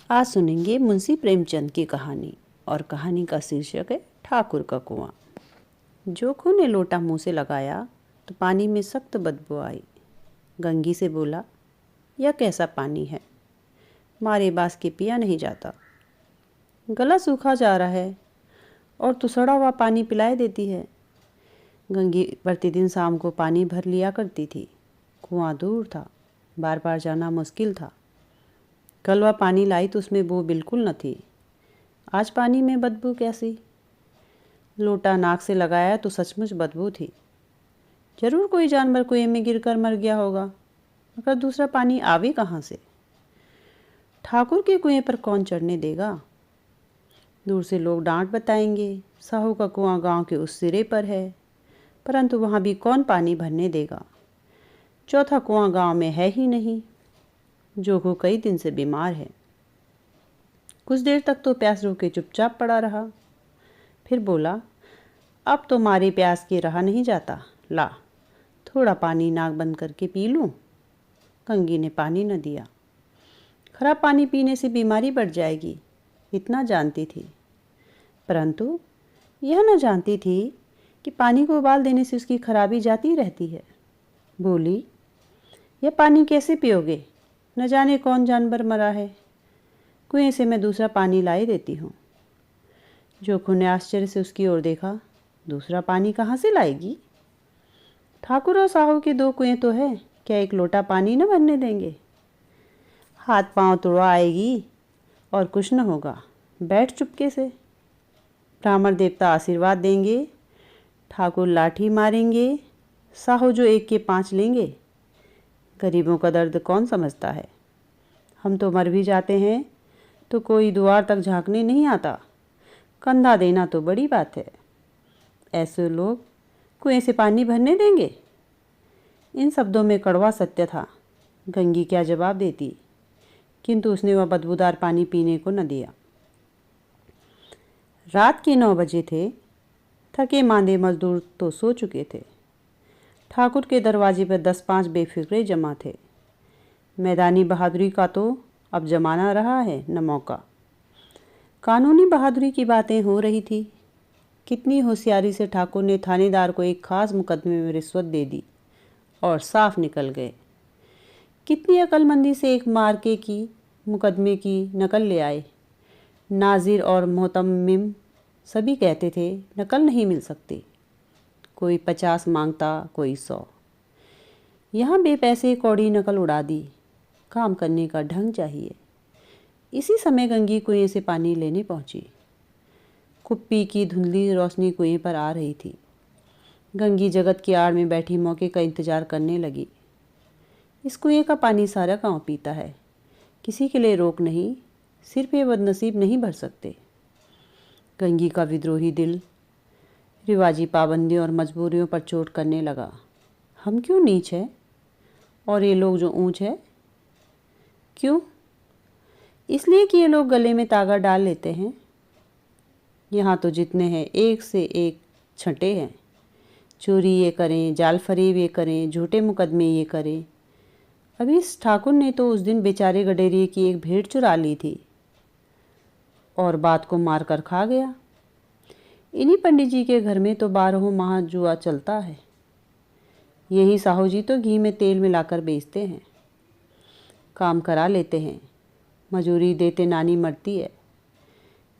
आज सुनेंगे मुंशी प्रेमचंद की कहानी और कहानी का शीर्षक है ठाकुर का कुआं। जोखू ने लोटा मुंह से लगाया तो पानी में सख्त बदबू आई। गंगी से बोला, यह कैसा पानी है, मारे बास के पिया नहीं जाता। गला सूखा जा रहा है और तू सड़ा हुआ पानी पिलाए देती है। गंगी प्रतिदिन शाम को पानी भर लिया करती थी। कुआं दूर था, बार बार जाना मुश्किल था। कल वह पानी लाई तो उसमें बू बिल्कुल न थी। आज पानी में बदबू कैसी? लोटा नाक से लगाया तो सचमुच बदबू थी। जरूर कोई जानवर कुएं में गिरकर मर गया होगा, मगर दूसरा पानी आवे कहाँ से? ठाकुर के कुएं पर कौन चढ़ने देगा? दूर से लोग डांट बताएंगे, साहू का कुआं गांव के उस सिरे पर है, परंतु वहां भी कौन पानी भरने देगा? चौथा कुआं गांव में है ही नहीं। जोगू कई दिन से बीमार है। कुछ देर तक तो प्यास रोके चुपचाप पड़ा रहा, फिर बोला, अब तो मारे प्यास के रहा नहीं जाता, ला थोड़ा पानी नाक बंद करके पी लूं। गंगी ने पानी न दिया। खराब पानी पीने से बीमारी बढ़ जाएगी, इतना जानती थी, परंतु यह न जानती थी कि पानी को उबाल देने से उसकी खराबी जाती रहती है। बोली, यह पानी कैसे पियोगे? न जाने कौन जानवर मरा है। कुएं से मैं दूसरा पानी लाई देती हूँ। जोखू ने आश्चर्य से उसकी ओर देखा। दूसरा पानी कहाँ से लाएगी? ठाकुर और साहू के दो कुएं तो है, क्या एक लोटा पानी न भरने देंगे? हाथ पांव तुड़वा आएगी और कुछ न होगा, बैठ चुपके से। ब्राह्मण देवता आशीर्वाद देंगे, ठाकुर लाठी मारेंगे, साहू जो एक के 5 लेंगे। गरीबों का दर्द कौन समझता है? हम तो मर भी जाते हैं तो कोई द्वार तक झांकने नहीं आता, कंधा देना तो बड़ी बात है। ऐसे लोग कुएं से पानी भरने देंगे? इन शब्दों में कड़वा सत्य था। गंगी क्या जवाब देती, किंतु उसने वह बदबूदार पानी पीने को न दिया। रात के 9 बजे थे। थके मांदे मजदूर तो सो चुके थे। ठाकुर के दरवाजे पर 10-5 बेफिक्रे जमा थे। मैदानी बहादुरी का तो अब जमाना रहा है न मौका। कानूनी बहादुरी की बातें हो रही थी। कितनी होशियारी से ठाकुर ने थानेदार को एक खास मुकदमे में रिश्वत दे दी और साफ निकल गए। कितनी अक्लमंदी से एक मार्के की मुकदमे की नकल ले आए। नाजिर और मोहतमिम सभी कहते थे नकल नहीं मिल सकती। कोई 50 मांगता, कोई 100। यहाँ बेपैसे कौड़ी नकल उड़ा दी। काम करने का ढंग चाहिए। इसी समय गंगी कुएं से पानी लेने पहुंची। कुप्पी की धुंधली रोशनी कुएं पर आ रही थी। गंगी जगत की आड़ में बैठी मौके का इंतजार करने लगी। इस कुएं का पानी सारा गांव पीता है, किसी के लिए रोक नहीं, सिर्फ ये बदनसीब नहीं भर सकते। गंगी का विद्रोही दिल रिवाजी पाबंदियों और मजबूरियों पर चोट करने लगा। हम क्यों नीच है और ये लोग जो ऊंच है? क्यों? इसलिए कि ये लोग गले में तागा डाल लेते हैं। यहाँ तो जितने हैं एक से एक छंटे हैं। चोरी ये करें, जाल फरेब ये करें, झूठे मुकदमे ये करें। अभी इस ठाकुर ने तो उस दिन बेचारे गडेरिए की एक भेड़ चुरा ली थी और बात को मार कर खा गया। इन्हीं पंडित जी के घर में तो 12 माह जुआ चलता है। यही साहू जी तो घी में तेल मिलाकर बेचते हैं। काम करा लेते हैं, मजूरी देते नानी मरती है।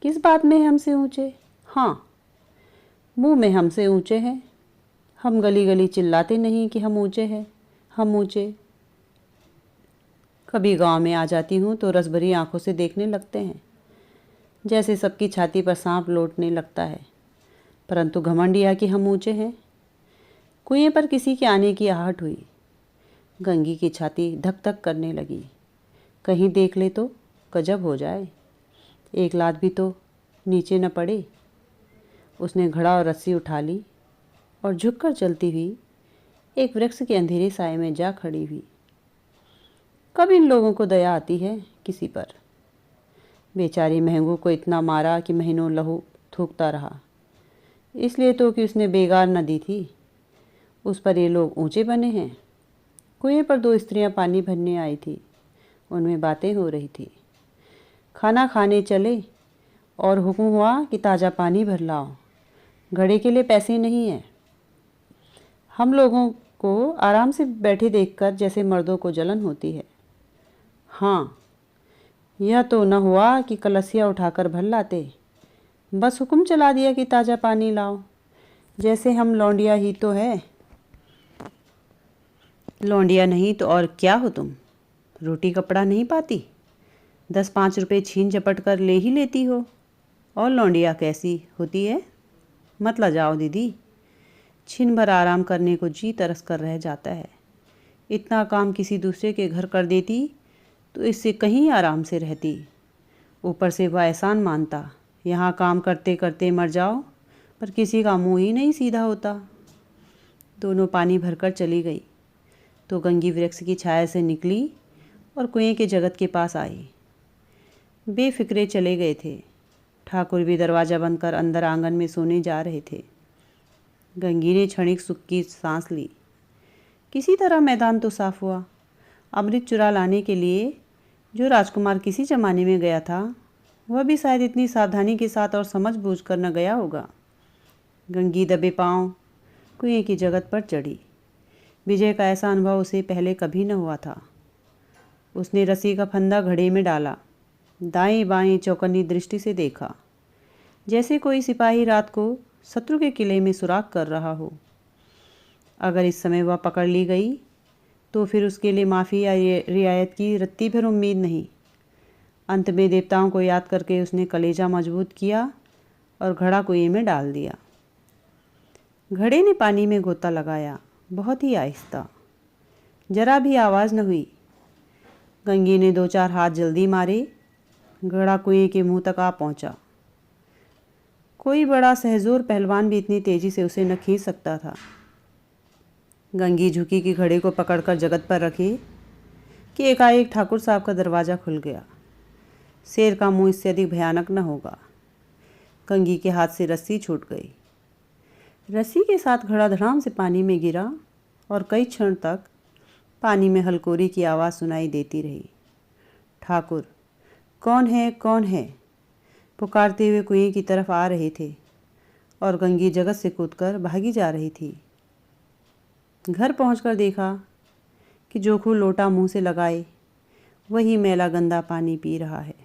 किस बात में है हमसे ऊंचे? हाँ, मुंह में हमसे ऊंचे हैं। हम गली गली चिल्लाते नहीं कि हम ऊंचे हैं, हम ऊंचे। कभी गांव में आ जाती हूँ तो रस भरी आंखों से देखने लगते हैं, जैसे सबकी छाती पर सांप लौटने लगता है। परंतु घमंड यह कि हम ऊंचे हैं। कुएं पर किसी के आने की आहट हुई। गंगी की छाती धक धक करने लगी। कहीं देख ले तो गजब हो जाए, एक लात भी तो नीचे न पड़े। उसने घड़ा और रस्सी उठा ली और झुककर चलती हुई एक वृक्ष के अंधेरे साए में जा खड़ी हुई। कब इन लोगों को दया आती है किसी पर? बेचारी महंगू को इतना मारा कि महीनों लहू थूकता रहा, इसलिए तो कि उसने बेगार न दी थी। उस पर ये लोग ऊंचे बने हैं। कुएं पर 2 स्त्रियां पानी भरने आई थी, उनमें बातें हो रही थी। खाना खाने चले और हुक्म हुआ कि ताज़ा पानी भर लाओ, घड़े के लिए पैसे नहीं हैं। हम लोगों को आराम से बैठे देखकर जैसे मर्दों को जलन होती है। हाँ, यह तो न हुआ कि कलसिया उठाकर भर लाते, बस हुक्म चला दिया कि ताज़ा पानी लाओ, जैसे हम लौंडिया ही तो है। लौंडिया नहीं तो और क्या हो तुम? रोटी कपड़ा नहीं पाती, 10-5 रुपये छीन झपट कर ले ही लेती हो। और लौंडिया कैसी होती है? मत लजाओ दीदी, छिन भर आराम करने को जी तरस कर रह जाता है। इतना काम किसी दूसरे के घर कर देती तो इससे कहीं आराम से रहती। ऊपर से वह एहसान मानता, यहाँ काम करते करते मर जाओ, पर किसी का मुंह ही नहीं सीधा होता। दोनों पानी भरकर चली गई तो गंगी वृक्ष की छाया से निकली और कुएं के जगत के पास आई। बेफिक्रे चले गए थे। ठाकुर भी दरवाज़ा बंद कर अंदर आंगन में सोने जा रहे थे। गंगी ने क्षणिक सुख की सांस ली। किसी तरह मैदान तो साफ हुआ। अमृत चुरा लाने के लिए जो राजकुमार किसी ज़माने में गया था, वह भी शायद इतनी सावधानी के साथ और समझ बूझ कर न गया होगा। गंगी दबे पांव कुएं की जगत पर चढ़ी। विजय का ऐसा अनुभव उसे पहले कभी न हुआ था। उसने रस्सी का फंदा घड़े में डाला, दाएं बाएं चौकन्नी दृष्टि से देखा, जैसे कोई सिपाही रात को शत्रु के किले में सुराग कर रहा हो। अगर इस समय वह पकड़ ली गई तो फिर उसके लिए माफ़ी या रियायत की रत्ती भर उम्मीद नहीं। अंत में देवताओं को याद करके उसने कलेजा मजबूत किया और घड़ा कुएं में डाल दिया। घड़े ने पानी में गोता लगाया, बहुत ही आहिस्ता, जरा भी आवाज़ न हुई। गंगी ने 2-4 हाथ जल्दी मारे, घड़ा कुएं के मुंह तक आ पहुंचा। कोई बड़ा सहजोर पहलवान भी इतनी तेजी से उसे न खींच सकता था। गंगी झुकी कि घड़े को पकड़कर जगत पर रखे कि एकाएक ठाकुर साहब का दरवाज़ा खुल गया। शेर का मुंह इससे अधिक भयानक न होगा। गंगी के हाथ से रस्सी छूट गई। रस्सी के साथ घड़ा धड़ाम से पानी में गिरा और कई क्षण तक पानी में हलकोरी की आवाज़ सुनाई देती रही। ठाकुर, कौन है, कौन है? पुकारते हुए कुएं की तरफ आ रहे थे और गंगी जगत से कूदकर भागी जा रही थी। घर पहुंचकर देखा कि जोखू लोटा मुंह से लगाए वही मैला गंदा पानी पी रहा है।